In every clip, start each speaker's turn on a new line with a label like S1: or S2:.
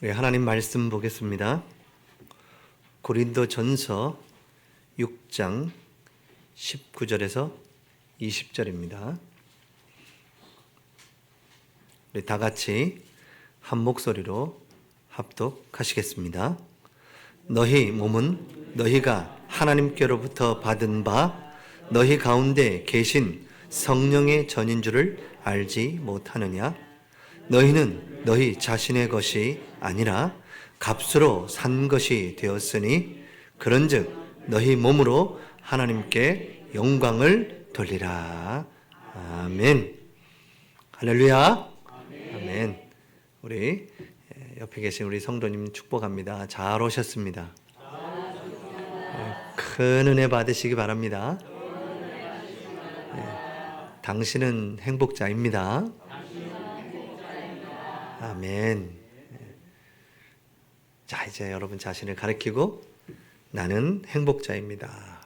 S1: 우리 하나님 말씀 보겠습니다. 고린도전서 6장 19절에서 20절입니다. 우리 다 같이 한 목소리로 합독하시겠습니다. 너희 몸은 너희가 하나님께로부터 받은 바 너희 가운데 계신 성령의 전인 줄을 알지 못하느냐? 너희는 너희 자신의 것이 아니라 값으로 산 것이 되었으니 그런즉 너희 몸으로 하나님께 영광을 돌리라. 아멘. 할렐루야. 아멘. 우리 옆에 계신 우리 성도님 축복합니다. 잘 오셨습니다. 큰 은혜 받으시기 바랍니다. 당신은 행복자입니다. 아멘. 자, 이제 여러분 자신을 가리키고 나는 행복자입니다.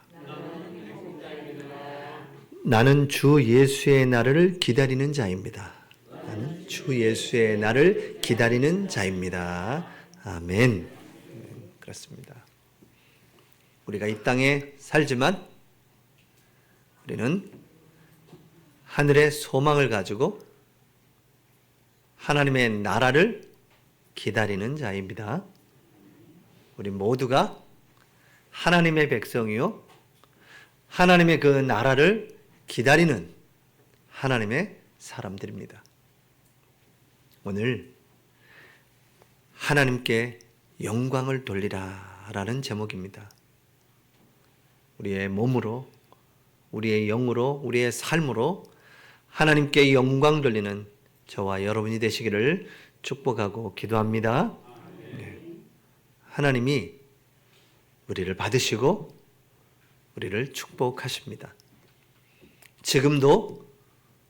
S1: 나는 주 예수의 날을 기다리는 자입니다. 나는 주 예수의 날을 기다리는 자입니다. 아멘. 그렇습니다. 우리가 이 땅에 살지만 우리는 하늘의 소망을 가지고 하나님의 나라를 기다리는 자입니다. 우리 모두가 하나님의 백성이요, 하나님의 그 나라를 기다리는 하나님의 사람들입니다. 오늘 하나님께 영광을 돌리라 라는 제목입니다. 우리의 몸으로, 우리의 영으로, 우리의 삶으로 하나님께 영광 돌리는 저와 여러분이 되시기를 축복하고 기도합니다. 네. 하나님이 우리를 받으시고 우리를 축복하십니다. 지금도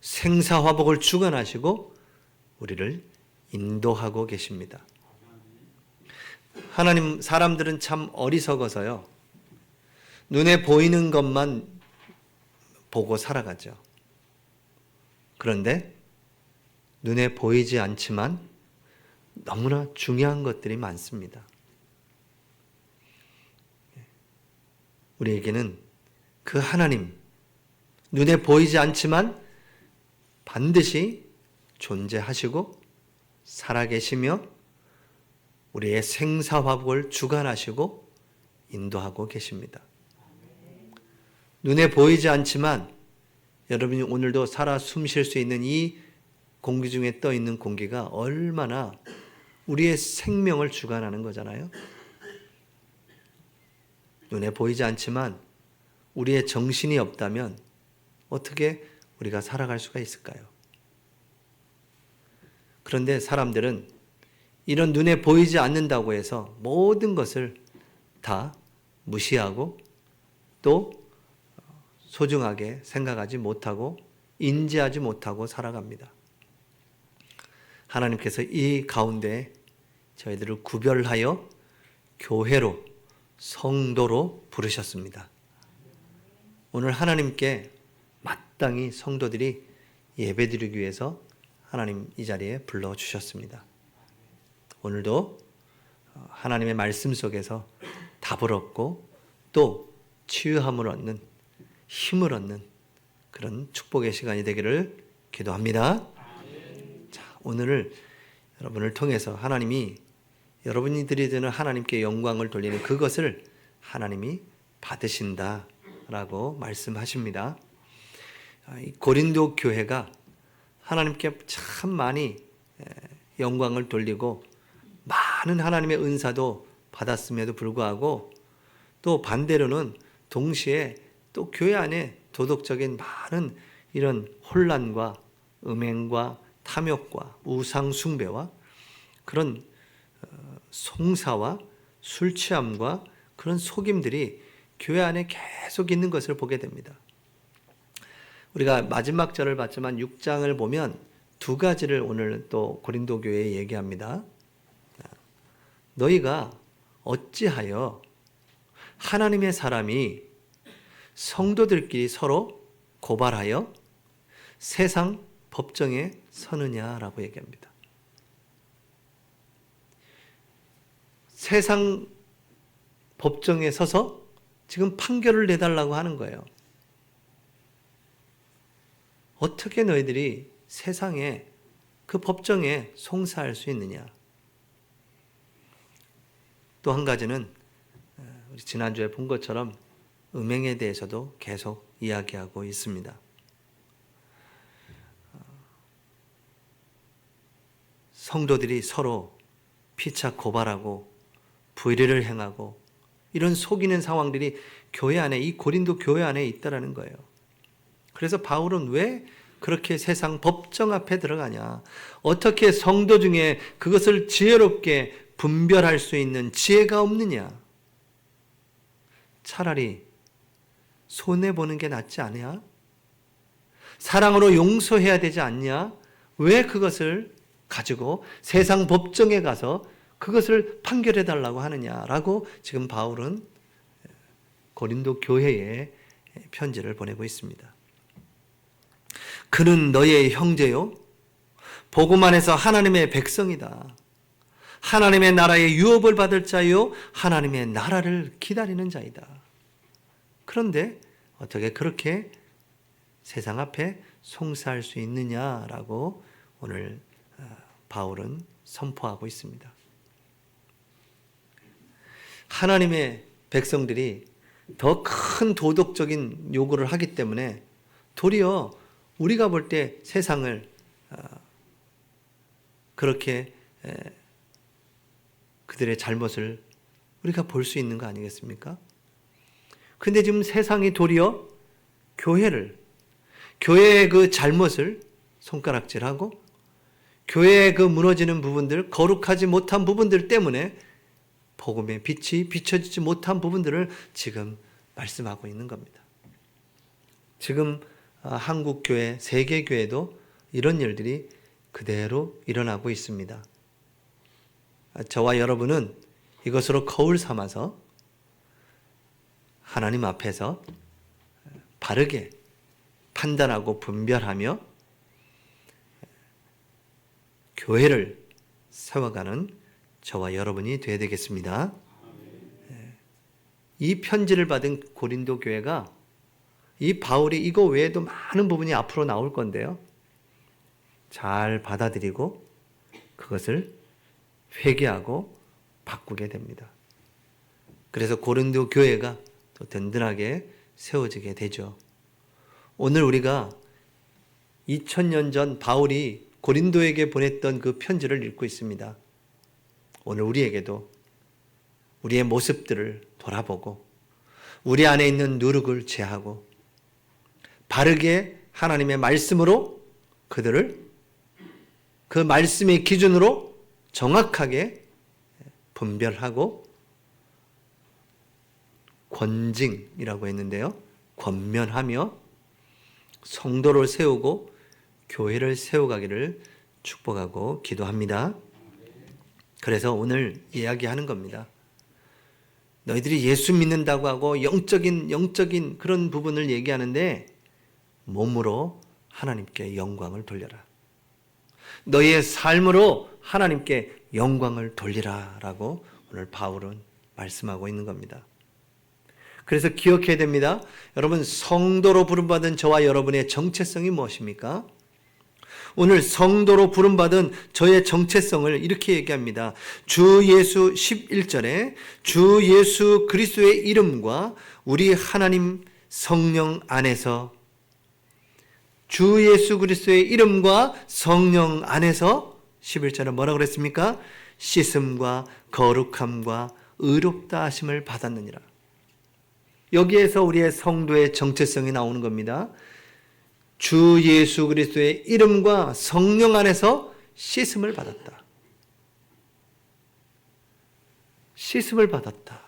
S1: 생사화복을 주관하시고 우리를 인도하고 계십니다. 하나님, 사람들은 참 어리석어서요, 눈에 보이는 것만 보고 살아가죠. 그런데 눈에 보이지 않지만 너무나 중요한 것들이 많습니다. 우리에게는 그 하나님, 눈에 보이지 않지만 반드시 존재하시고 살아계시며 우리의 생사화복을 주관하시고 인도하고 계십니다. 눈에 보이지 않지만 여러분이 오늘도 살아 숨 쉴 수 있는 이 공기 중에 떠 있는 공기가 얼마나 우리의 생명을 주관하는 거잖아요. 눈에 보이지 않지만 우리의 정신이 없다면 어떻게 우리가 살아갈 수가 있을까요? 그런데 사람들은 이런 눈에 보이지 않는다고 해서 모든 것을 다 무시하고 또 소중하게 생각하지 못하고 인지하지 못하고 살아갑니다. 하나님께서 이 가운데 저희들을 구별하여 교회로, 성도로 부르셨습니다. 오늘 하나님께 마땅히 성도들이 예배드리기 위해서 하나님 이 자리에 불러주셨습니다. 오늘도 하나님의 말씀 속에서 답을 얻고 또 치유함을 얻는, 힘을 얻는 그런 축복의 시간이 되기를 기도합니다. 자, 오늘을 여러분을 통해서 하나님이 여러분이 드리는 하나님께 영광을 돌리는 그것을 하나님이 받으신다라고 말씀하십니다. 고린도 교회가 하나님께 참 많이 영광을 돌리고 많은 하나님의 은사도 받았음에도 불구하고 또 반대로는 동시에 또 교회 안에 도덕적인 많은 이런 혼란과 음행과 탐욕과 우상 숭배와 그런 송사와 술 취함과 그런 속임들이 교회 안에 계속 있는 것을 보게 됩니다. 우리가 마지막 절을 봤지만 6장을 보면 두 가지를 오늘 또 고린도 교회에 얘기합니다. 너희가 어찌하여 하나님의 사람이 성도들끼리 서로 고발하여 세상 법정에 서느냐라고 얘기합니다. 세상 법정에 서서 지금 판결을 내달라고 하는 거예요. 어떻게 너희들이 세상에 그 법정에 송사할 수 있느냐. 또 한 가지는 우리 지난주에 본 것처럼 음행에 대해서도 계속 이야기하고 있습니다. 성도들이 서로 피차 고발하고 불의를 행하고 이런 속이는 상황들이 교회 안에, 이 고린도 교회 안에 있다라는 거예요. 그래서 바울은 왜 그렇게 세상 법정 앞에 들어가냐? 어떻게 성도 중에 그것을 지혜롭게 분별할 수 있는 지혜가 없느냐? 차라리 손해보는 게 낫지 않냐? 사랑으로 용서해야 되지 않냐? 왜 그것을 가지고 세상 법정에 가서 그것을 판결해 달라고 하느냐라고 지금 바울은 고린도 교회에 편지를 보내고 있습니다. 그는 너의 형제요, 복음 안에서 하나님의 백성이다. 하나님의 나라의 유업을 받을 자요, 하나님의 나라를 기다리는 자이다. 그런데 어떻게 그렇게 세상 앞에 송사할 수 있느냐라고 오늘 바울은 선포하고 있습니다. 하나님의 백성들이 더 큰 도덕적인 요구를 하기 때문에 도리어 우리가 볼 때 세상을 그렇게 그들의 잘못을 우리가 볼 수 있는 거 아니겠습니까? 근데 지금 세상이 도리어 교회의 그 잘못을 손가락질하고 교회의 그 무너지는 부분들, 거룩하지 못한 부분들 때문에 복음의 빛이 비춰지지 못한 부분들을 지금 말씀하고 있는 겁니다. 지금 한국 교회, 세계 교회도 이런 일들이 그대로 일어나고 있습니다. 저와 여러분은 이것으로 거울 삼아서 하나님 앞에서 바르게 판단하고 분별하며 교회를 세워가는 저와 여러분이 되어야 되겠습니다. 이 편지를 받은 고린도 교회가 이 바울이 이거 외에도 많은 부분이 앞으로 나올 건데요. 잘 받아들이고 그것을 회개하고 바꾸게 됩니다. 그래서 고린도 교회가 또 든든하게 세워지게 되죠. 오늘 우리가 2000년 전 바울이 고린도에게 보냈던 그 편지를 읽고 있습니다. 오늘 우리에게도 우리의 모습들을 돌아보고 우리 안에 있는 누룩을 제하고 바르게 하나님의 말씀으로 그들을 그 말씀의 기준으로 정확하게 분별하고 권징이라고 했는데요. 권면하며 성도를 세우고 교회를 세워가기를 축복하고 기도합니다. 그래서 오늘 이야기하는 겁니다. 너희들이 예수 믿는다고 하고 영적인 그런 부분을 얘기하는데 몸으로 하나님께 영광을 돌려라. 너희의 삶으로 하나님께 영광을 돌리라 라고 오늘 바울은 말씀하고 있는 겁니다. 그래서 기억해야 됩니다. 여러분, 성도로 부름받은 저와 여러분의 정체성이 무엇입니까? 오늘 성도로 부름받은 저의 정체성을 이렇게 얘기합니다. 주 예수 11절에 주 예수 그리스도의 이름과 우리 하나님 성령 안에서 주 예수 그리스도의 이름과 성령 안에서 11절에 뭐라고 그랬습니까? 씻음과 거룩함과 의롭다 하심을 받았느니라. 여기에서 우리의 성도의 정체성이 나오는 겁니다. 주 예수 그리스도의 이름과 성령 안에서 씻음을 받았다. 씻음을 받았다.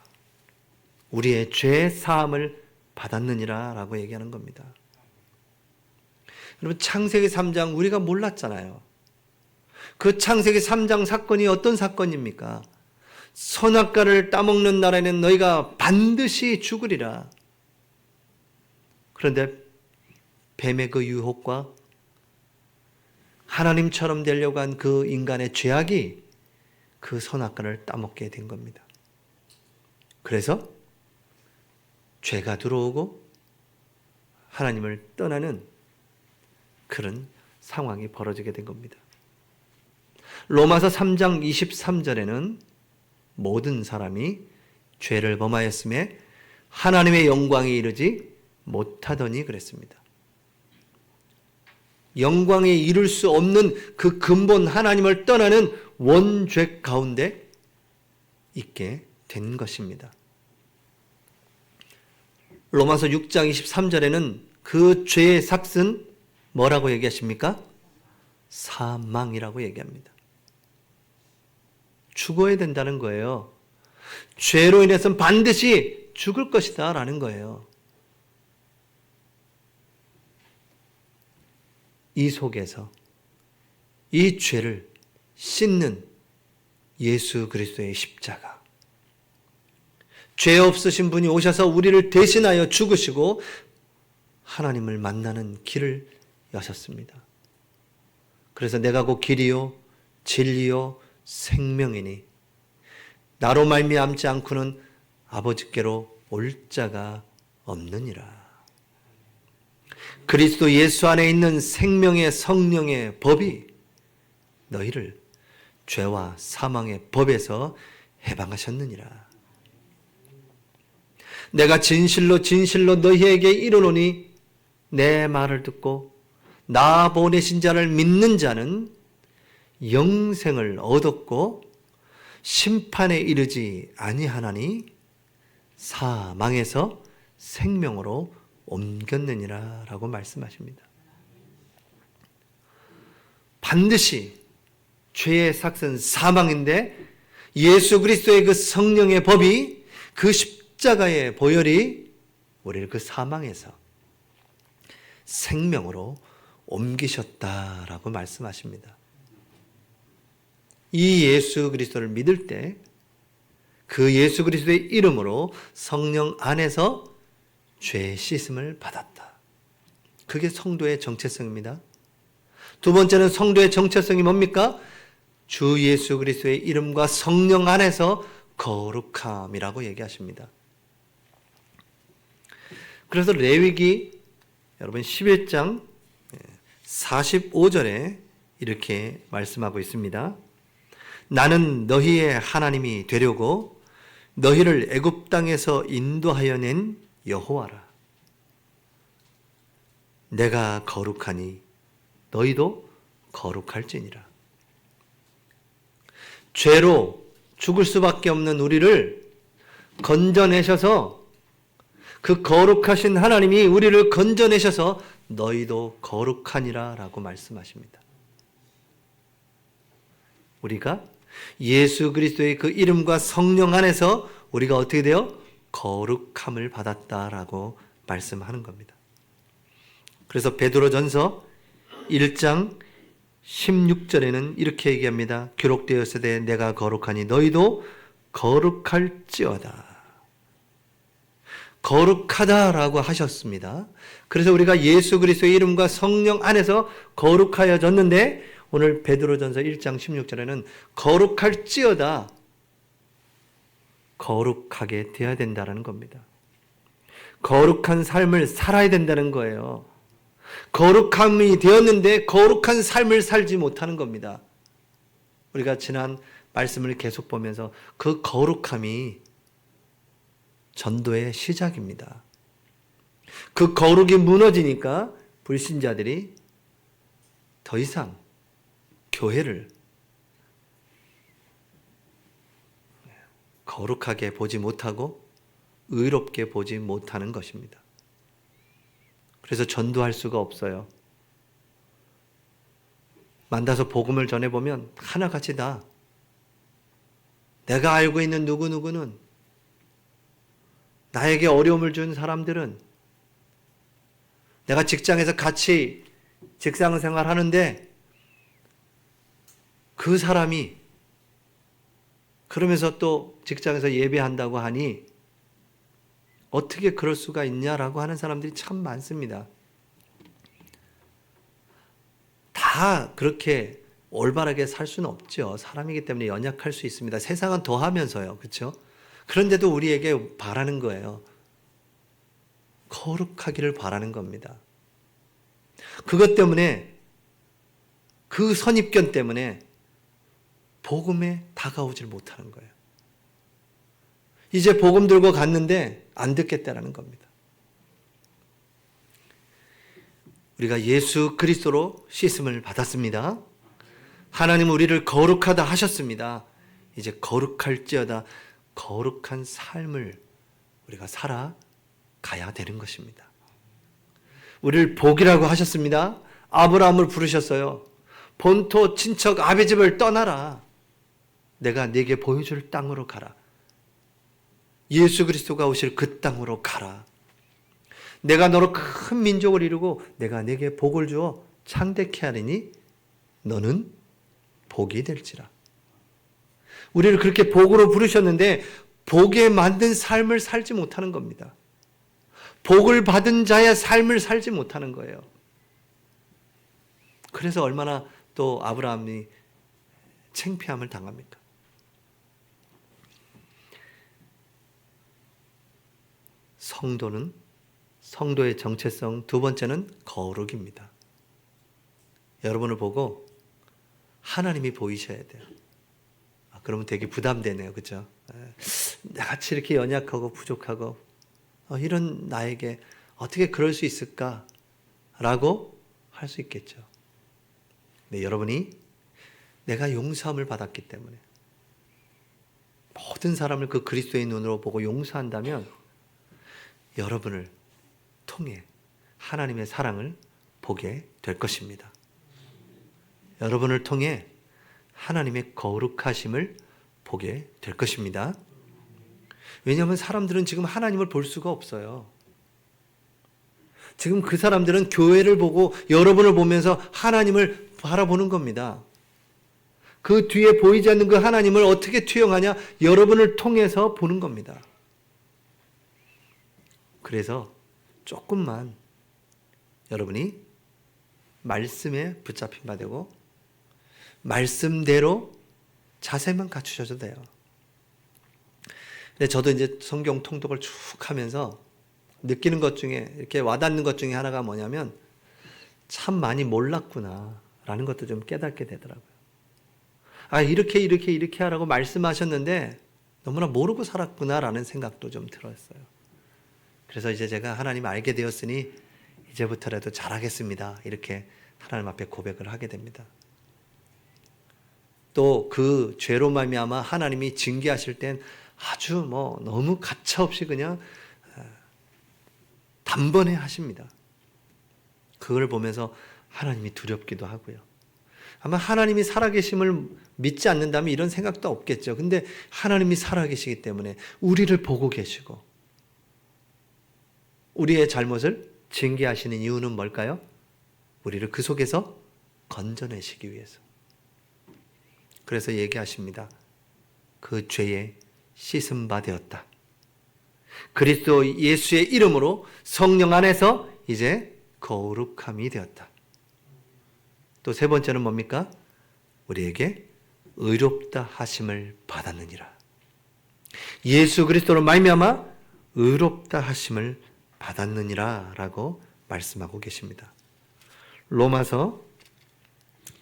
S1: 우리의 죄 사함을 받았느니라 라고 얘기하는 겁니다. 여러분, 창세기 3장 우리가 몰랐잖아요. 그 창세기 3장 사건이 어떤 사건입니까? 선악과를 따먹는 날에는 너희가 반드시 죽으리라. 그런데 뱀의 그 유혹과 하나님처럼 되려고 한 그 인간의 죄악이 그 선악과를 따먹게 된 겁니다. 그래서 죄가 들어오고 하나님을 떠나는 그런 상황이 벌어지게 된 겁니다. 로마서 3장 23절에는 모든 사람이 죄를 범하였음에 하나님의 영광에 이르지 못하더니 그랬습니다. 영광에 이룰 수 없는 그 근본 하나님을 떠나는 원죄 가운데 있게 된 것입니다. 로마서 6장 23절에는 그 죄의 삭은 뭐라고 얘기하십니까? 사망이라고 얘기합니다. 죽어야 된다는 거예요. 죄로 인해서는 반드시 죽을 것이다 라는 거예요. 이 속에서 이 죄를 씻는 예수 그리스도의 십자가, 죄 없으신 분이 오셔서 우리를 대신하여 죽으시고 하나님을 만나는 길을 여셨습니다. 그래서 내가 곧 길이요 진리요 생명이니 나로 말미암지 않고는 아버지께로 올 자가 없느니라. 그리스도 예수 안에 있는 생명의 성령의 법이 너희를 죄와 사망의 법에서 해방하셨느니라. 내가 진실로 진실로 너희에게 이르노니 내 말을 듣고 나 보내신 자를 믿는 자는 영생을 얻었고 심판에 이르지 아니하나니 사망에서 생명으로 옮겼느니라 라고 말씀하십니다. 반드시 죄의 삭은 사망인데 예수 그리스도의 그 성령의 법이 그 십자가의 보혈이 우리를 그 사망에서 생명으로 옮기셨다라고 말씀하십니다. 이 예수 그리스도를 믿을 때 그 예수 그리스도의 이름으로 성령 안에서 죄 씻음을 받았다. 그게 성도의 정체성입니다. 두 번째는 성도의 정체성이 뭡니까? 주 예수 그리스도의 이름과 성령 안에서 거룩함이라고 얘기하십니다. 그래서 레위기 여러분 11장 45절에 이렇게 말씀하고 있습니다. 나는 너희의 하나님이 되려고 너희를 애굽 땅에서 인도하여 낸 여호와라. 내가 거룩하니 너희도 거룩할지니라. 죄로 죽을 수밖에 없는 우리를 건져내셔서 그 거룩하신 하나님이 우리를 건져내셔서 너희도 거룩하니라 라고 말씀하십니다. 우리가 예수 그리스도의 그 이름과 성령 안에서 우리가 어떻게 돼요? 거룩함을 받았다라고 말씀하는 겁니다. 그래서 베드로전서 1장 16절에는 이렇게 얘기합니다. 기록되었으되 내가 거룩하니 너희도 거룩할지어다. 거룩하다라고 하셨습니다. 그래서 우리가 예수 그리스도의 이름과 성령 안에서 거룩하여졌는데 오늘 베드로전서 1장 16절에는 거룩할지어다. 거룩하게 되어야 된다는 겁니다. 거룩한 삶을 살아야 된다는 거예요. 거룩함이 되었는데 거룩한 삶을 살지 못하는 겁니다. 우리가 지난 말씀을 계속 보면서 그 거룩함이 전도의 시작입니다. 그 거룩이 무너지니까 불신자들이 더 이상 교회를 거룩하게 보지 못하고 의롭게 보지 못하는 것입니다. 그래서 전도할 수가 없어요. 만나서 복음을 전해보면 하나같이 다 내가 알고 있는 누구누구는 나에게 어려움을 준 사람들은 내가 직장에서 같이 직장 생활하는데 그 사람이 그러면서 또 직장에서 예배한다고 하니 어떻게 그럴 수가 있냐라고 하는 사람들이 참 많습니다. 다 그렇게 올바르게 살 수는 없죠. 사람이기 때문에 연약할 수 있습니다. 세상은 더 하면서요. 그렇죠? 그런데도 우리에게 바라는 거예요. 거룩하기를 바라는 겁니다. 그것 때문에, 그 선입견 때문에 복음에 다가오질 못하는 거예요. 이제 복음 들고 갔는데 안 듣겠다라는 겁니다. 우리가 예수 그리스도로 씻음을 받았습니다. 하나님은 우리를 거룩하다 하셨습니다. 이제 거룩할지어다 거룩한 삶을 우리가 살아가야 되는 것입니다. 우리를 복이라고 하셨습니다. 아브라함을 부르셨어요. 본토 친척 아비 집을 떠나라. 내가 네게 보여줄 땅으로 가라. 예수 그리스도가 오실 그 땅으로 가라. 내가 너로 큰 민족을 이루고 내가 네게 복을 주어 창대케 하리니 너는 복이 될지라. 우리를 그렇게 복으로 부르셨는데 복에 맞는 삶을 살지 못하는 겁니다. 복을 받은 자의 삶을 살지 못하는 거예요. 그래서 얼마나 또 아브라함이 창피함을 당합니까? 성도의 정체성 두 번째는 거룩입니다. 여러분을 보고 하나님이 보이셔야 돼요. 그러면 되게 부담되네요. 그렇죠? 나같이 이렇게 연약하고 부족하고 이런 나에게 어떻게 그럴 수 있을까라고 할 수 있겠죠. 네, 여러분이 내가 용서함을 받았기 때문에 모든 사람을 그 그리스도의 눈으로 보고 용서한다면 여러분을 통해 하나님의 사랑을 보게 될 것입니다. 여러분을 통해 하나님의 거룩하심을 보게 될 것입니다. 왜냐하면 사람들은 지금 하나님을 볼 수가 없어요. 지금 그 사람들은 교회를 보고 여러분을 보면서 하나님을 바라보는 겁니다. 그 뒤에 보이지 않는 그 하나님을 어떻게 투영하냐? 여러분을 통해서 보는 겁니다. 그래서 조금만 여러분이 말씀에 붙잡힌 바 되고 말씀대로 자세만 갖추셔도 돼요. 근데 저도 이제 성경 통독을 쭉 하면서 느끼는 것 중에 이렇게 와닿는 것 중에 하나가 뭐냐면 참 많이 몰랐구나라는 것도 좀 깨닫게 되더라고요. 이렇게 하라고 말씀하셨는데 너무나 모르고 살았구나라는 생각도 좀 들었어요. 그래서 이제 제가 하나님 알게 되었으니 이제부터라도 잘하겠습니다. 이렇게 하나님 앞에 고백을 하게 됩니다. 또 그 죄로 말미암아 하나님이 징계하실 땐 아주 너무 가차없이 그냥 단번에 하십니다. 그걸 보면서 하나님이 두렵기도 하고요. 아마 하나님이 살아계심을 믿지 않는다면 이런 생각도 없겠죠. 근데 하나님이 살아계시기 때문에 우리를 보고 계시고 우리의 잘못을 징계하시는 이유는 뭘까요? 우리를 그 속에서 건져내시기 위해서. 그래서 얘기하십니다. 그 죄에 씻음 바 되었다. 그리스도 예수의 이름으로 성령 안에서 이제 거룩함이 되었다. 또 세 번째는 뭡니까? 우리에게 의롭다 하심을 받았느니라. 예수 그리스도로 말미암아 의롭다 하심을 받았느니라 라고 말씀하고 계십니다. 로마서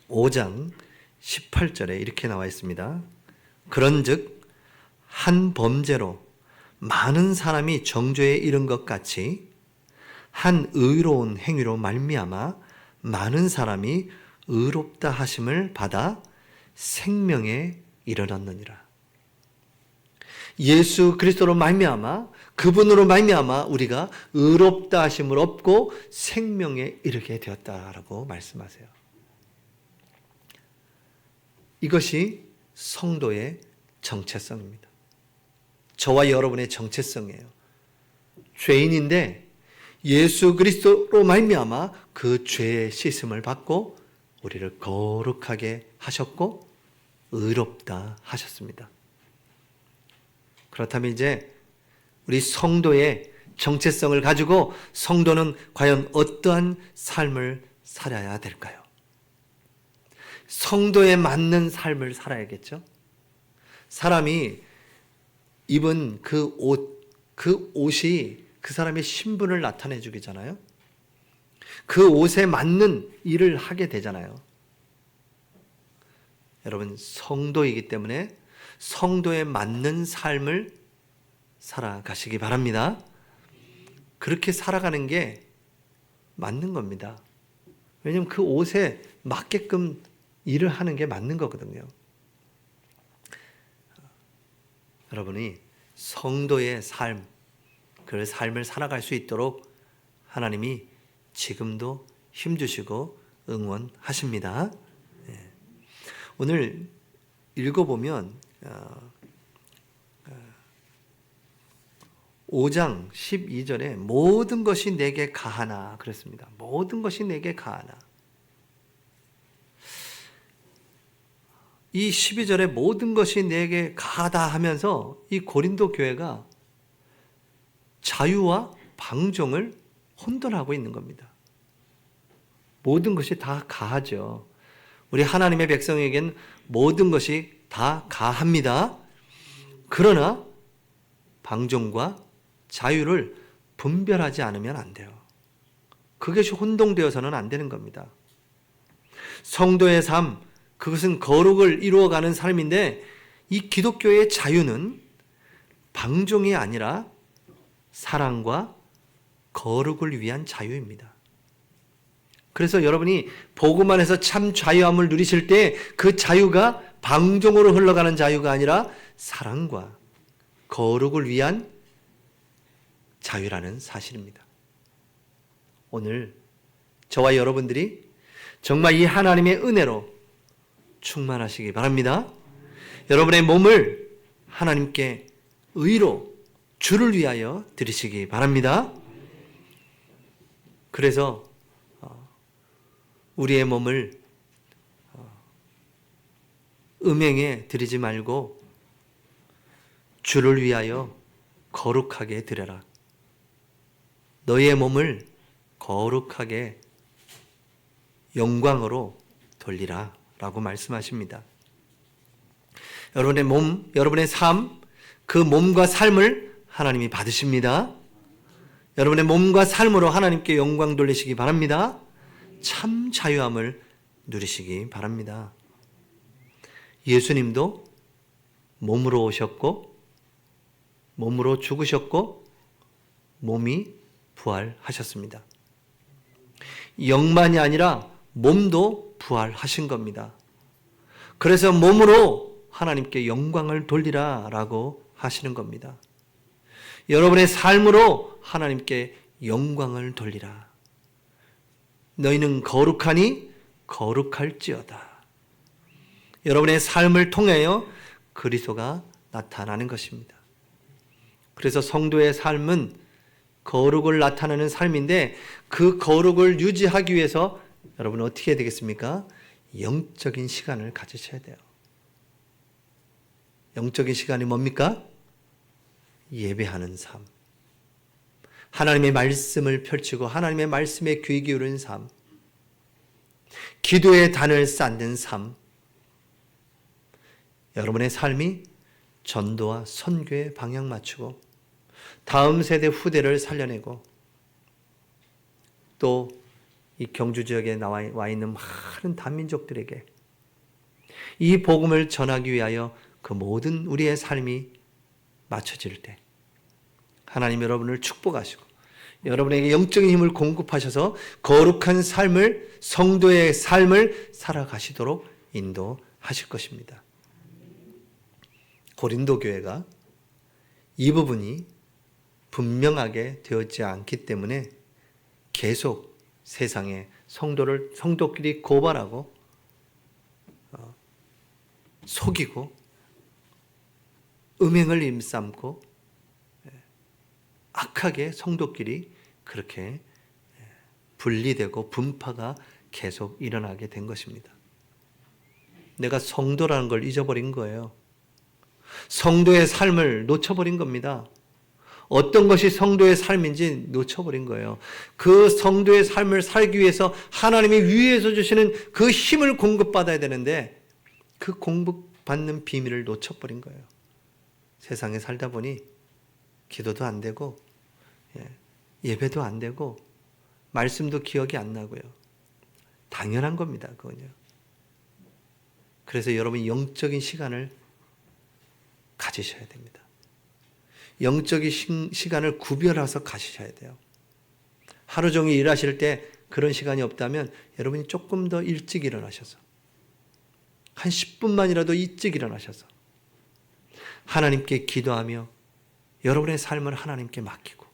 S1: 5장 18절에 이렇게 나와 있습니다. 그런즉 한 범죄로 많은 사람이 정죄에 이른 것 같이 한 의로운 행위로 말미암아 많은 사람이 의롭다 하심을 받아 생명에 이르렀느니라. 예수 그리스도로 말미암아 그분으로 말미암아 우리가 의롭다 하심을 얻고 생명에 이르게 되었다라고 말씀하세요. 이것이 성도의 정체성입니다. 저와 여러분의 정체성이에요. 죄인인데 예수 그리스도로 말미암아 그 죄의 씻음을 받고 우리를 거룩하게 하셨고 의롭다 하셨습니다. 그렇다면 이제 우리 성도의 정체성을 가지고 성도는 과연 어떠한 삶을 살아야 될까요? 성도에 맞는 삶을 살아야겠죠? 사람이 입은 그 옷이 그 사람의 신분을 나타내 주기잖아요. 그 옷에 맞는 일을 하게 되잖아요. 여러분, 성도이기 때문에 성도에 맞는 삶을 살아가시기 바랍니다. 그렇게 살아가는 게 맞는 겁니다. 왜냐하면 그 옷에 맞게끔 일을 하는 게 맞는 거거든요. 여러분이 성도의 삶, 그 삶을 살아갈 수 있도록 하나님이 지금도 힘주시고 응원하십니다. 오늘 읽어보면 5장 12절에 모든 것이 내게 가하나 그랬습니다. 모든 것이 내게 가하나. 이 12절에 모든 것이 내게 가하다 하면서 이 고린도 교회가 자유와 방종을 혼돈하고 있는 겁니다. 모든 것이 다 가하죠. 우리 하나님의 백성에겐 모든 것이 다 가합니다. 그러나 방종과 자유를 분별하지 않으면 안 돼요. 그것이 혼동되어서는 안 되는 겁니다. 성도의 삶, 그것은 거룩을 이루어가는 삶인데 이 기독교의 자유는 방종이 아니라 사랑과 거룩을 위한 자유입니다. 그래서 여러분이 복음 안에서 참 자유함을 누리실 때 그 자유가 방종으로 흘러가는 자유가 아니라 사랑과 거룩을 위한 자유라는 사실입니다. 오늘 저와 여러분들이 정말 이 하나님의 은혜로 충만하시기 바랍니다. 여러분의 몸을 하나님께 의로 주를 위하여 드리시기 바랍니다. 그래서 우리의 몸을 음행에 드리지 말고 주를 위하여 거룩하게 드려라. 너희의 몸을 거룩하게 영광으로 돌리라 라고 말씀하십니다. 여러분의 몸, 여러분의 삶, 그 몸과 삶을 하나님이 받으십니다. 여러분의 몸과 삶으로 하나님께 영광 돌리시기 바랍니다. 참 자유함을 누리시기 바랍니다. 예수님도 몸으로 오셨고 몸으로 죽으셨고 몸이 부활하셨습니다. 영만이 아니라 몸도 부활하신 겁니다. 그래서 몸으로 하나님께 영광을 돌리라 라고 하시는 겁니다. 여러분의 삶으로 하나님께 영광을 돌리라. 너희는 거룩하니 거룩할지어다. 여러분의 삶을 통하여 그리스도가 나타나는 것입니다. 그래서 성도의 삶은 거룩을 나타내는 삶인데 그 거룩을 유지하기 위해서 여러분 어떻게 해야 되겠습니까? 영적인 시간을 가지셔야 돼요. 영적인 시간이 뭡니까? 예배하는 삶. 하나님의 말씀을 펼치고 하나님의 말씀에 귀 기울이는 삶. 기도의 단을 쌓는 삶. 여러분의 삶이 전도와 선교에 방향 맞추고 다음 세대 후대를 살려내고 또 이 경주 지역에 와 있는 많은 다민족들에게 이 복음을 전하기 위하여 그 모든 우리의 삶이 맞춰질 때 하나님 여러분을 축복하시고 여러분에게 영적인 힘을 공급하셔서 거룩한 삶을, 성도의 삶을 살아가시도록 인도하실 것입니다. 고린도 교회가 이 부분이 분명하게 되었지 않기 때문에 계속 세상에 성도끼리 고발하고 속이고 음행을 임삼고 악하게 성도끼리 그렇게 분리되고 분파가 계속 일어나게 된 것입니다. 내가 성도라는 걸 잊어버린 거예요. 성도의 삶을 놓쳐버린 겁니다. 어떤 것이 성도의 삶인지 놓쳐버린 거예요. 그 성도의 삶을 살기 위해서 하나님이 위에서 주시는 그 힘을 공급받아야 되는데 그 공급받는 비밀을 놓쳐버린 거예요. 세상에 살다 보니 기도도 안 되고 예배도 안 되고 말씀도 기억이 안 나고요. 당연한 겁니다. 그건요. 그래서 여러분이 영적인 시간을 가지셔야 됩니다. 영적인 시간을 구별해서 가지셔야 돼요. 하루 종일 일하실 때 그런 시간이 없다면 여러분이 조금 더 일찍 일어나셔서 한 10분만이라도 일찍 일어나셔서 하나님께 기도하며 여러분의 삶을 하나님께 맡기고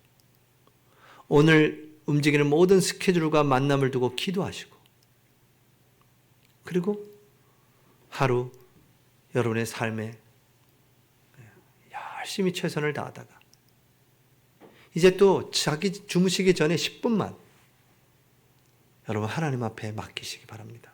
S1: 오늘 움직이는 모든 스케줄과 만남을 두고 기도하시고 그리고 하루 여러분의 삶에 열심히 최선을 다하다가 이제 또 자기 주무시기 전에 10분만 여러분 하나님 앞에 맡기시기 바랍니다.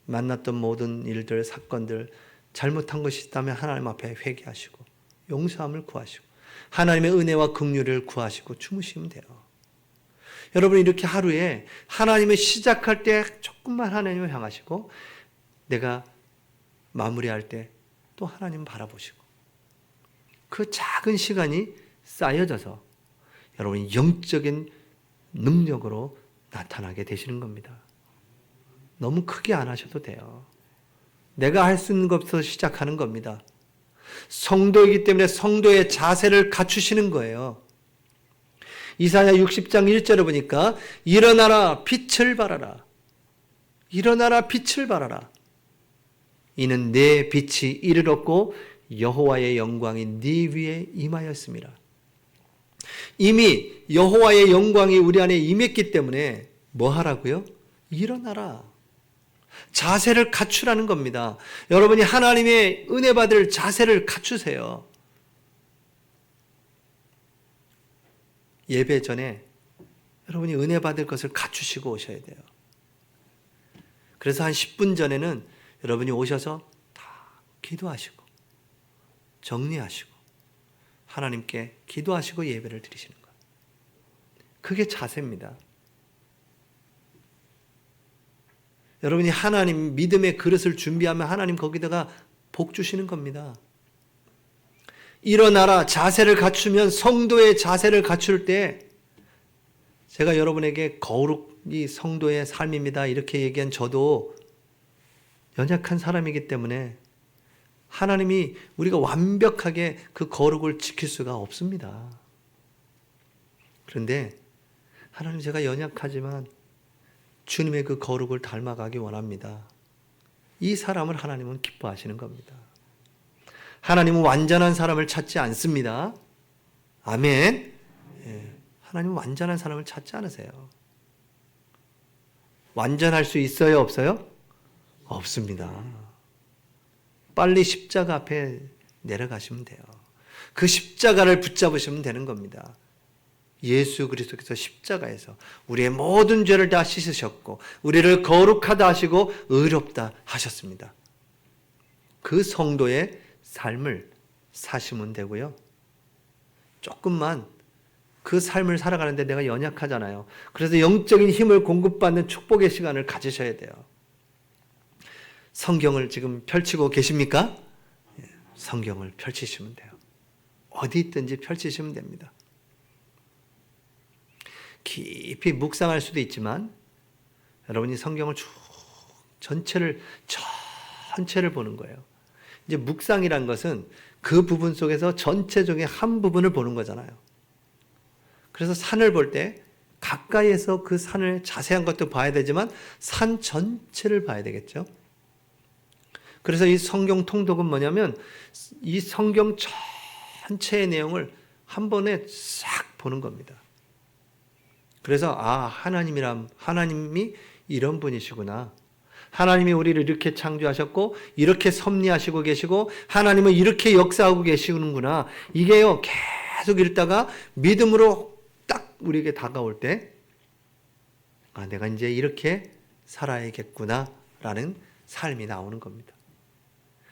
S1: 만났던 모든 일들, 사건들 잘못한 것이 있다면 하나님 앞에 회개하시고 용서함을 구하시고 하나님의 은혜와 긍휼을 구하시고 주무시면 돼요. 여러분 이렇게 하루에 하나님을 시작할 때 조금만 하나님을 향하시고 내가 마무리할 때 또 하나님 바라보시고 그 작은 시간이 쌓여져서 여러분이 영적인 능력으로 나타나게 되시는 겁니다. 너무 크게 안 하셔도 돼요. 내가 할 수 있는 것부터 시작하는 겁니다. 성도이기 때문에 성도의 자세를 갖추시는 거예요. 이사야 60장 1절에 보니까 일어나라 빛을 발하라. 일어나라 빛을 발하라. 이는 내 빛이 이르렀고 여호와의 영광이 네 위에 임하였습니다. 이미 여호와의 영광이 우리 안에 임했기 때문에 뭐 하라고요? 일어나라. 자세를 갖추라는 겁니다. 여러분이 하나님의 은혜 받을 자세를 갖추세요. 예배 전에 여러분이 은혜 받을 것을 갖추시고 오셔야 돼요. 그래서 한 10분 전에는 여러분이 오셔서 다 기도하시고 정리하시고 하나님께 기도하시고 예배를 드리시는 거예요. 그게 자세입니다. 여러분이 하나님 믿음의 그릇을 준비하면 하나님 거기다가 복 주시는 겁니다. 일어나라 자세를 갖추면 성도의 자세를 갖출 때 제가 여러분에게 거룩이 성도의 삶입니다. 이렇게 얘기한 저도 연약한 사람이기 때문에 하나님이 우리가 완벽하게 그 거룩을 지킬 수가 없습니다. 그런데 하나님 제가 연약하지만 주님의 그 거룩을 닮아가기 원합니다. 이 사람을 하나님은 기뻐하시는 겁니다. 하나님은 완전한 사람을 찾지 않습니다. 아멘. 하나님은 완전한 사람을 찾지 않으세요. 완전할 수 있어요? 없어요? 없습니다. 빨리 십자가 앞에 내려가시면 돼요. 그 십자가를 붙잡으시면 되는 겁니다. 예수 그리스도께서 십자가에서 우리의 모든 죄를 다 씻으셨고 우리를 거룩하다 하시고 의롭다 하셨습니다. 그 성도의 삶을 사시면 되고요. 조금만 그 삶을 살아가는데 내가 연약하잖아요. 그래서 영적인 힘을 공급받는 축복의 시간을 가지셔야 돼요. 성경을 지금 펼치고 계십니까? 성경을 펼치시면 돼요. 어디 있든지 펼치시면 됩니다. 깊이 묵상할 수도 있지만 여러분이 성경을 쭉 전체를 보는 거예요. 이제 묵상이란 것은 그 부분 속에서 전체적인 한 부분을 보는 거잖아요. 그래서 산을 볼 때 가까이에서 그 산을 자세한 것도 봐야 되지만 산 전체를 봐야 되겠죠. 그래서 이 성경 통독은 뭐냐면 이 성경 전체의 내용을 한 번에 싹 보는 겁니다. 그래서 하나님이 이런 분이시구나. 하나님이 우리를 이렇게 창조하셨고 이렇게 섭리하시고 계시고 하나님은 이렇게 역사하고 계시는구나. 이게요 계속 읽다가 믿음으로 딱 우리에게 다가올 때 내가 이제 이렇게 살아야겠구나 라는 삶이 나오는 겁니다.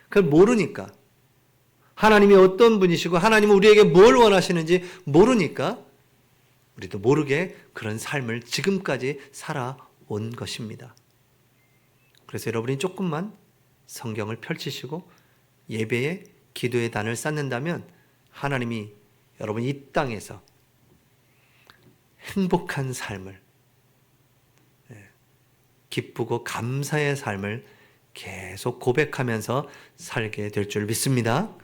S1: 그걸 모르니까 하나님이 어떤 분이시고 하나님은 우리에게 뭘 원하시는지 모르니까 우리도 모르게 그런 삶을 지금까지 살아온 것입니다. 그래서 여러분이 조금만 성경을 펼치시고 예배에 기도의 단을 쌓는다면 하나님이 여러분 이 땅에서 행복한 삶을, 기쁘고 감사의 삶을 계속 고백하면서 살게 될 줄 믿습니다.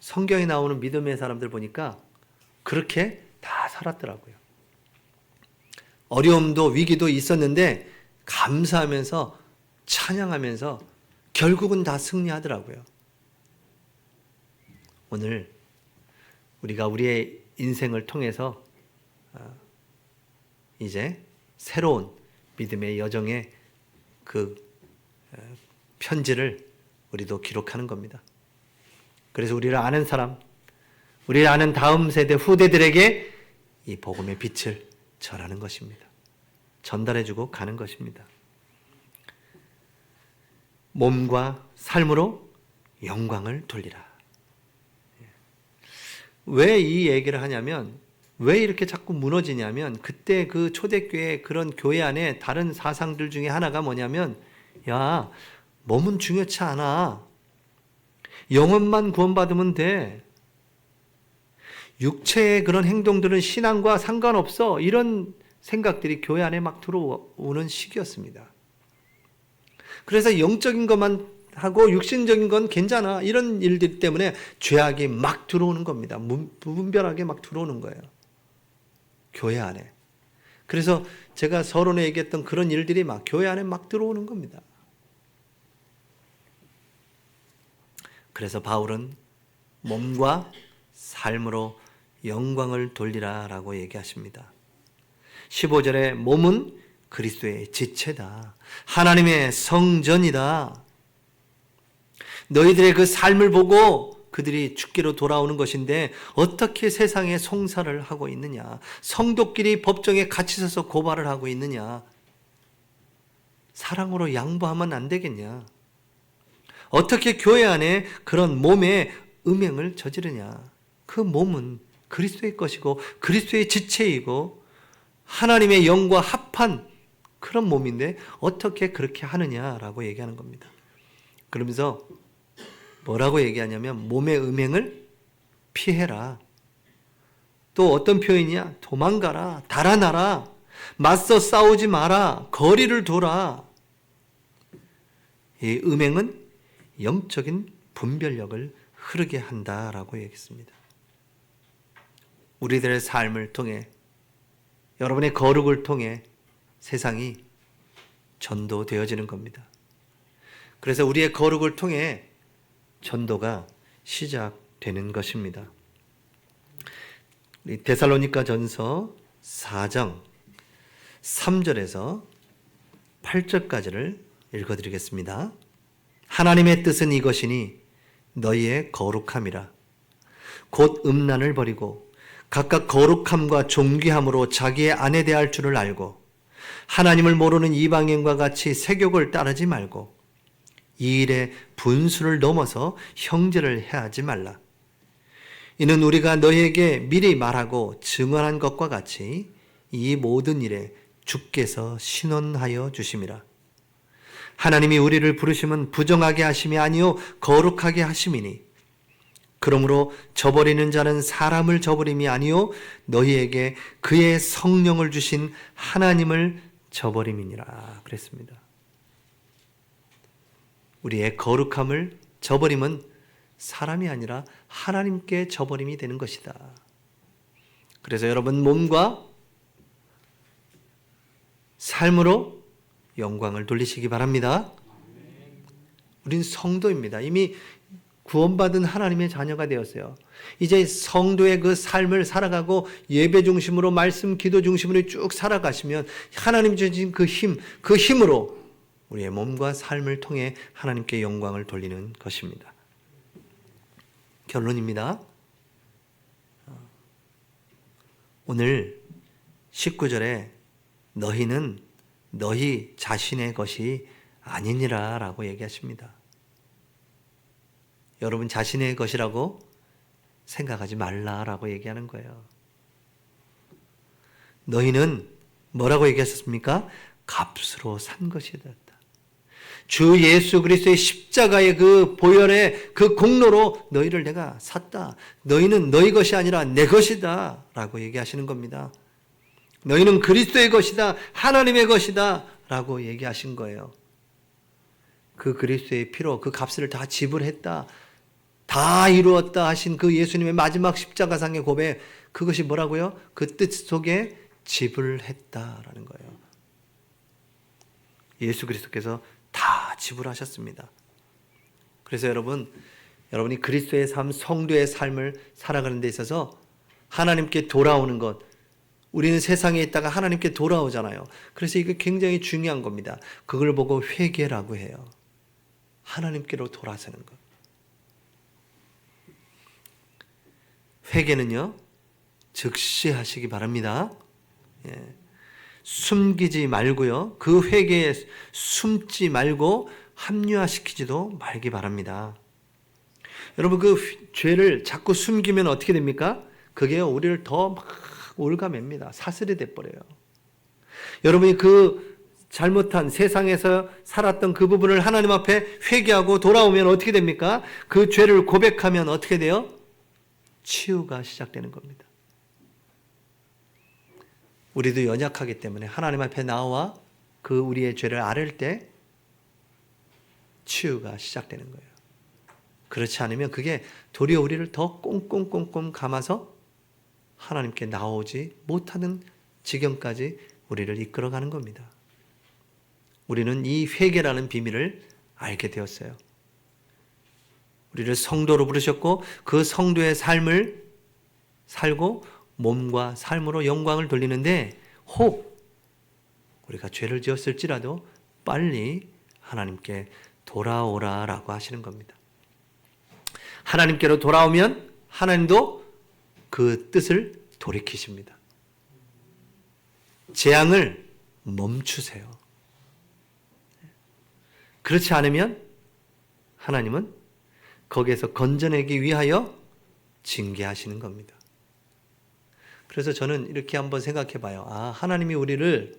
S1: 성경에 나오는 믿음의 사람들 보니까 그렇게 다 살았더라고요. 어려움도 위기도 있었는데 감사하면서 찬양하면서 결국은 다 승리하더라고요. 오늘 우리가 우리의 인생을 통해서 이제 새로운 믿음의 여정의 그 편지를 우리도 기록하는 겁니다. 그래서 우리를 아는 사람, 우리를 아는 다음 세대 후대들에게 이 복음의 빛을 전하는 것입니다. 전달해주고 가는 것입니다. 몸과 삶으로 영광을 돌리라. 왜 이 얘기를 하냐면, 왜 이렇게 자꾸 무너지냐면, 그때 그 초대교회 그런 교회 안에 다른 사상들 중에 하나가 뭐냐면, 야, 몸은 중요치 않아. 영혼만 구원받으면 돼. 육체의 그런 행동들은 신앙과 상관없어. 이런 생각들이 교회 안에 막 들어오는 시기였습니다. 그래서 영적인 것만 하고 육신적인 건 괜찮아. 이런 일들 때문에 죄악이 막 들어오는 겁니다. 무분별하게 막 들어오는 거예요. 교회 안에. 그래서 제가 서론에 얘기했던 그런 일들이 막 교회 안에 막 들어오는 겁니다. 그래서 바울은 몸과 삶으로 영광을 돌리라 라고 얘기하십니다. 15절에 몸은 그리스도의 지체다. 하나님의 성전이다. 너희들의 그 삶을 보고 그들이 주께로 돌아오는 것인데 어떻게 세상에 송사를 하고 있느냐. 성도끼리 법정에 같이 서서 고발을 하고 있느냐. 사랑으로 양보하면 안 되겠냐. 어떻게 교회 안에 그런 몸의 음행을 저지르냐. 그 몸은 그리스도의 것이고 그리스도의 지체이고 하나님의 영과 합한 그런 몸인데 어떻게 그렇게 하느냐라고 얘기하는 겁니다. 그러면서 뭐라고 얘기하냐면 몸의 음행을 피해라. 또 어떤 표현이냐? 도망가라, 달아나라, 맞서 싸우지 마라, 거리를 둬라. 이 음행은 영적인 분별력을 흐르게 한다라고 얘기했습니다. 우리들의 삶을 통해, 여러분의 거룩을 통해 세상이 전도되어지는 겁니다. 그래서 우리의 거룩을 통해 전도가 시작되는 것입니다. 데살로니가 전서 4장 3절에서 8절까지를 읽어드리겠습니다. 하나님의 뜻은 이것이니 너희의 거룩함이라. 곧 음란을 버리고 각각 거룩함과 존귀함으로 자기의 아내 대할 줄을 알고 하나님을 모르는 이방인과 같이 세욕을 따르지 말고 이 일에 분수를 넘어서 형제를 해하지 말라. 이는 우리가 너희에게 미리 말하고 증언한 것과 같이 이 모든 일에 주께서 신원하여 주심이라. 하나님이 우리를 부르심은 부정하게 하심이 아니요 거룩하게 하심이니 그러므로 저버리는 자는 사람을 저버림이 아니요 너희에게 그의 성령을 주신 하나님을 저버림이니라 그랬습니다. 우리의 거룩함을 저버림은 사람이 아니라 하나님께 저버림이 되는 것이다. 그래서 여러분 몸과 삶으로 영광을 돌리시기 바랍니다. 우린 성도입니다. 이미 구원받은 하나님의 자녀가 되었어요. 이제 성도의 그 삶을 살아가고 예배 중심으로 말씀 기도 중심으로 쭉 살아가시면 하나님 주신 그 힘으로 우리의 몸과 삶을 통해 하나님께 영광을 돌리는 것입니다. 결론입니다. 오늘 19절에 너희는 너희 자신의 것이 아니니라 라고 얘기하십니다. 여러분 자신의 것이라고 생각하지 말라라고 얘기하는 거예요. 너희는 뭐라고 얘기하셨습니까? 값으로 산 것이 되었다. 주 예수 그리스도의 십자가의 그 보혈의 그 공로로 너희를 내가 샀다. 너희는 너희 것이 아니라 내 것이다 라고 얘기하시는 겁니다. 너희는 그리스도의 것이다. 하나님의 것이다 라고 얘기하신 거예요. 그 그리스도의 피로 그 값을 다 지불했다. 다 이루었다 하신 그 예수님의 마지막 십자가상의 고백, 그것이 뭐라고요? 그 뜻 속에 지불했다라는 거예요. 예수 그리스도께서 다 지불하셨습니다. 그래서 여러분이 그리스도의 삶, 성도의 삶을 살아가는 데 있어서 하나님께 돌아오는 것, 우리는 세상에 있다가 하나님께 돌아오잖아요. 그래서 이게 굉장히 중요한 겁니다. 그걸 보고 회개라고 해요. 하나님께로 돌아서는 것. 회개는요, 즉시 하시기 바랍니다. 숨기지 말고요. 그 회개에 숨지 말고 합리화시키지도 말기 바랍니다. 여러분, 그 죄를 자꾸 숨기면 어떻게 됩니까? 그게 우리를 더 막 올가맵니다. 사슬이 돼버려요. 여러분이 그 잘못한 세상에서 살았던 그 부분을 하나님 앞에 회개하고 돌아오면 어떻게 됩니까? 그 죄를 고백하면 어떻게 돼요? 치유가 시작되는 겁니다. 우리도 연약하기 때문에 하나님 앞에 나와 그 우리의 죄를 아뢰을 때 치유가 시작되는 거예요. 그렇지 않으면 그게 도리어 우리를 더 꽁꽁꽁꽁 감아서 하나님께 나오지 못하는 지경까지 우리를 이끌어가는 겁니다. 우리는 이 회개라는 비밀을 알게 되었어요. 우리를 성도로 부르셨고 그 성도의 삶을 살고 몸과 삶으로 영광을 돌리는데 혹 우리가 죄를 지었을지라도 빨리 하나님께 돌아오라라고 하시는 겁니다. 하나님께로 돌아오면 하나님도 그 뜻을 돌이키십니다. 재앙을 멈추세요. 그렇지 않으면 하나님은 거기에서 건져내기 위하여 징계하시는 겁니다. 그래서 저는 이렇게 한번 생각해 봐요. 하나님이 우리를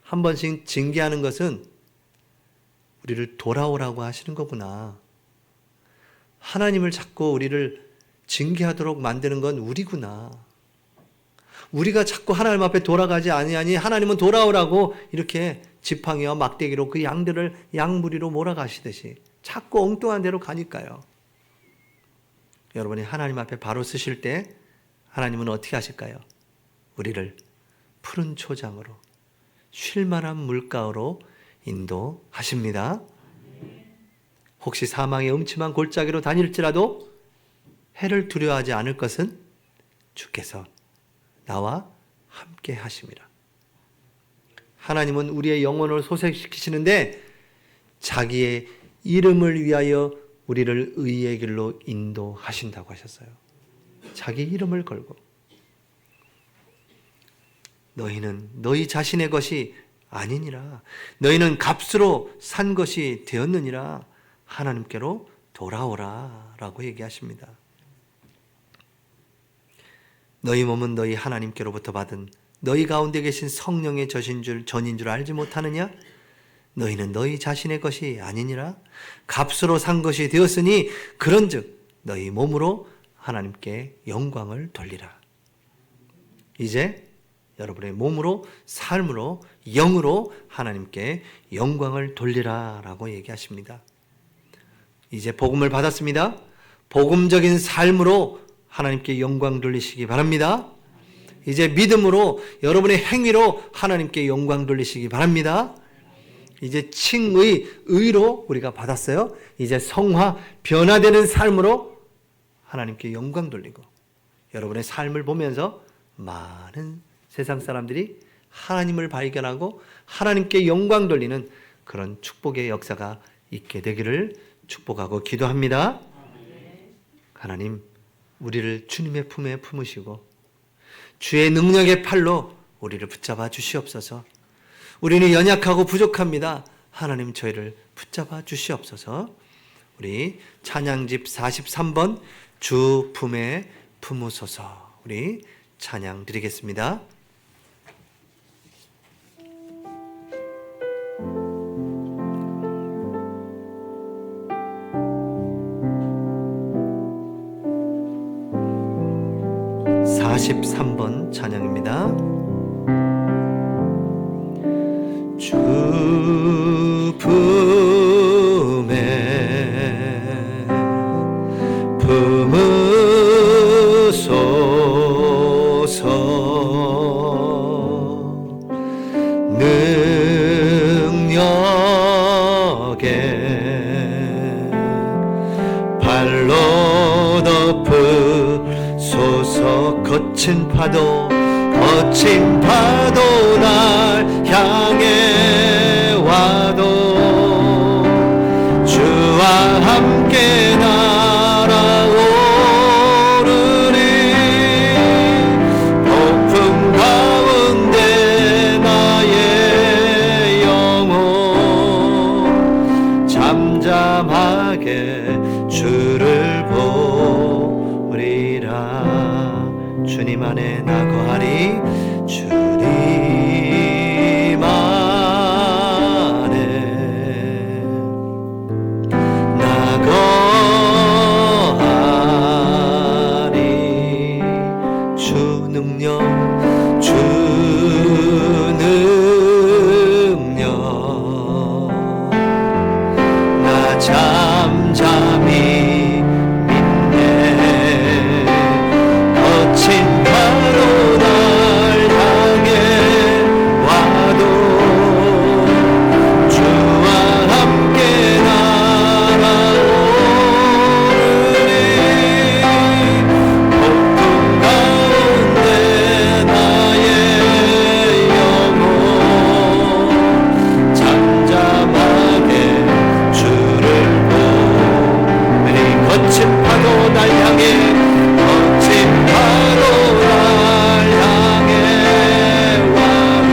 S1: 한 번씩 징계하는 것은 우리를 돌아오라고 하시는 거구나. 하나님을 자꾸 우리를 징계하도록 만드는 건 우리구나. 우리가 자꾸 하나님 앞에 돌아가지 아니하니 하나님은 돌아오라고 이렇게 지팡이와 막대기로 그 양들을 양무리로 몰아가시듯이 자꾸 엉뚱한 데로 가니까요. 여러분이 하나님 앞에 바로 서실 때 하나님은 어떻게 하실까요? 우리를 푸른 초장으로 쉴만한 물가로 인도하십니다. 혹시 사망의 음침한 골짜기로 다닐지라도 해를 두려워하지 않을 것은 주께서 나와 함께 하심이라. 하나님은 우리의 영혼을 소생시키시는데 자기의 이름을 위하여 우리를 의의 길로 인도하신다고 하셨어요. 자기 이름을 걸고 너희는 너희 자신의 것이 아니니라. 너희는 값으로 산 것이 되었느니라. 하나님께로 돌아오라 라고 얘기하십니다. 너희 몸은 너희 하나님께로부터 받은 너희 가운데 계신 성령의 전인 줄 알지 못하느냐? 너희는 너희 자신의 것이 아니니라. 값으로 산 것이 되었으니 그런즉 너희 몸으로 하나님께 영광을 돌리라. 이제 여러분의 몸으로 삶으로 영으로 하나님께 영광을 돌리라 라고 얘기하십니다. 이제 복음을 받았습니다. 복음적인 삶으로 하나님께 영광 돌리시기 바랍니다. 이제 믿음으로 여러분의 행위로 하나님께 영광 돌리시기 바랍니다. 이제 칭의, 의로 우리가 받았어요. 이제 성화, 변화되는 삶으로 하나님께 영광 돌리고 여러분의 삶을 보면서 많은 세상 사람들이 하나님을 발견하고 하나님께 영광 돌리는 그런 축복의 역사가 있게 되기를 축복하고 기도합니다. 하나님, 우리를 주님의 품에 품으시고 주의 능력의 팔로 우리를 붙잡아 주시옵소서. 우리는 연약하고 부족합니다. 하나님 저희를 붙잡아 주시옵소서. 우리 찬양집 43번 주 품에 품으소서. 우리 찬양 드리겠습니다. 43번 찬양입니다. 주 품에 품으소서 능력에 발로 덮으소서. 거친 파도 날 향해 와도 주와 함께 날아오르리. 폭풍 가운데 나의 영혼 잠잠하게 주를 보리라. 주님 안에 나 거하리. 주님 안에 나 거하리. 주 능력 나 잠잠히 믿네. 거친 파도 날 향해 와도 주와 함께 날아오르리. 폭풍 가운데 나의 영혼 잠잠하게 주를 보리. 거친 파도 날 향해 거친 파도 날 향해 와도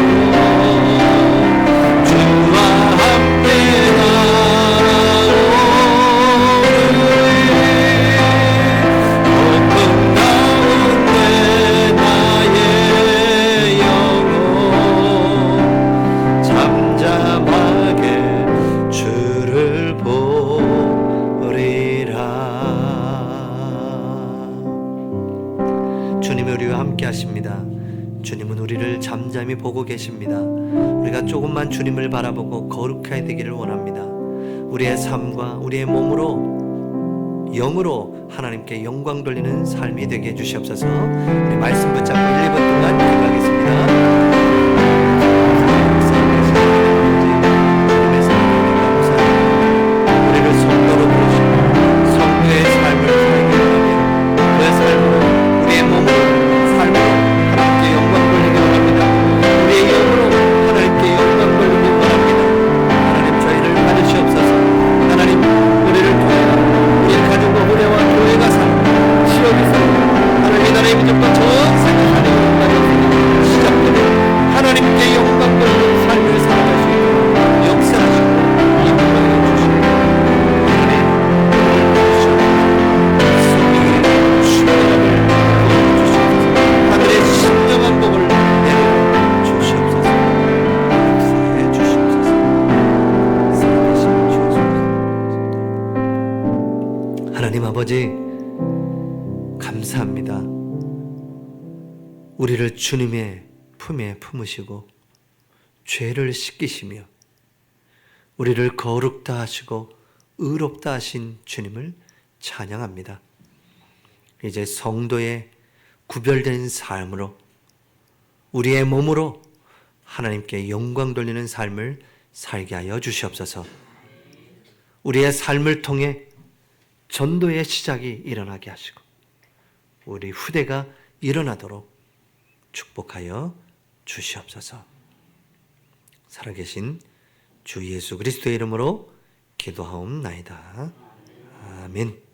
S1: 주와 함께 날아오르리. 폭풍 가운데 나의 영혼 잠잠하게 주를 보리라. 주님이 우리와 함께 하십니다. 주님은 우리를 잠잠히 보고 계십니다. 우리가 조금만 주님을 바라보고 거룩해야 되기를 원합니다. 우리의 삶과 우리의 몸으로 영으로 하나님께 영광 돌리는 삶이 되게 해주시옵소서. 우리 말씀 붙잡고 1, 2분 동안 기도하겠습니다. 우리를 성도로 부르시고 성도의 삶을 살게 하며 그 삶으로 우리의 몸으로 삶으로 하나님께 영광 돌리기 원합니다. 우리의 영으로 하나님께 영광 돌리기 원합니다. 하나님 저희를 받으시옵소서. 하나님 우리를 통해 우리의 가족과 후대와 교회가 살고 지역이 살고 하나님 나라의 민족과 전 세계 하나님을 받으시고 시작되는 하나님께 영광 돌리는 삶을 살아가시고 역사하시고 영광을 주시고 하나님 하늘의 신령한 복을 내려 주시옵소서. 역사해 주시옵소서. 살아계신 주옵소서. 하나님 아버지 감사합니다. 우리를 주님의 품에 품으시고 죄를 씻기시며 우리를 거룩다 하시고 의롭다 하신 주님을 찬양합니다. 이제 성도의 구별된 삶으로 우리의 몸으로 하나님께 영광 돌리는 삶을 살게 하여 주시옵소서. 우리의 삶을 통해 전도의 시작이 일어나게 하시고 우리 후대가 일어나도록 축복하여 주시옵소서. 살아계신 주 예수 그리스도의 이름으로 기도하옵나이다. 아멘.